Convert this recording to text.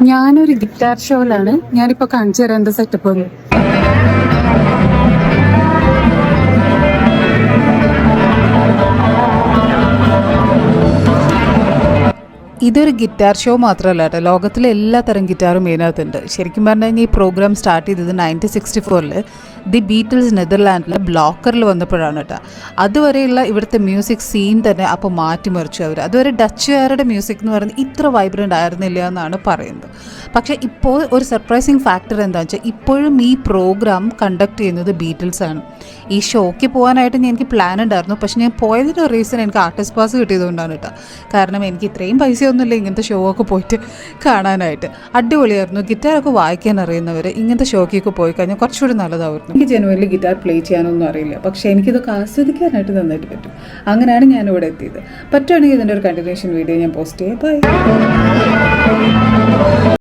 ഞാനൊരു ഗിറ്റാർ ഷോയിലാണ്. ഞാനിപ്പോ കാണിച്ചു തരാം എന്താ സെറ്റപ്പ്. ഇതൊരു ഗിറ്റാർ ഷോ മാത്രമല്ല കേട്ടോ, ലോകത്തിലെ എല്ലാ തരം ഗിറ്റാറും ഇതിനകത്തുണ്ട്. ശരിക്കും പറഞ്ഞു കഴിഞ്ഞാൽ ഈ പ്രോഗ്രാം സ്റ്റാർട്ട് ചെയ്തത് 1964 ദി ബീറ്റിൽസ് നെതർലാൻഡിലെ ബ്ലോക്കറിൽ വന്നപ്പോഴാണ് കേട്ടോ. അതുവരെയുള്ള ഇവിടുത്തെ മ്യൂസിക് സീൻ തന്നെ അപ്പോൾ മാറ്റിമറിച്ചു അവർ. അതുവരെ ഡച്ചുകാരുടെ മ്യൂസിക് എന്ന് പറയുന്നത് ഇത്ര വൈബ്രൻ്റ് ആയിരുന്നില്ല എന്നാണ് പറയുന്നത്. പക്ഷേ ഇപ്പോൾ ഒരു സർപ്രൈസിങ് ഫാക്ടർ എന്താണെന്ന് വെച്ചാൽ ഇപ്പോഴും ഈ പ്രോഗ്രാം കണ്ടക്ട് ചെയ്യുന്നത് ബീറ്റിൽസാണ്. ഈ ഷോയ്ക്ക് പോകാനായിട്ട് എനിക്ക് പ്ലാൻ ഉണ്ടായിരുന്നു, പക്ഷേ ഞാൻ പോയതിൻ്റെ റീസൺ എനിക്ക് ആർട്ടിസ്റ്റ് പാസ് കിട്ടിയതുകൊണ്ടാണ് കേട്ടോ. കാരണം എനിക്ക് ഇത്രയും പൈസയൊന്നുമില്ല ഇങ്ങനത്തെ ഷോ ഒക്കെ പോയിട്ട് കാണാനായിട്ട്. അടിപൊളിയായിരുന്നു. ഗിറ്റാറൊക്കെ വായിക്കാൻ അറിയുന്നവർ ഇങ്ങനത്തെ ഷോക്കൊക്കെ പോയി കഴിഞ്ഞാൽ കുറച്ചുകൂടി നല്ലതായിരുന്നു. എനിക്ക് ജനുവനിൽ ഗിറ്റാർ പ്ലേ ചെയ്യാനൊന്നും അറിയില്ല, പക്ഷേ എനിക്കിതൊക്കെ ആസ്വദിക്കാനായിട്ട് നന്നായിട്ട് പറ്റും. അങ്ങനെയാണ് ഞാനിവിടെ എത്തിയത്. പറ്റുകയാണെങ്കിൽ ഇതിൻ്റെ ഒരു കണ്ടിന്യൂഷൻ വീഡിയോ ഞാൻ പോസ്റ്റ് ചെയ്യാം. ബൈ.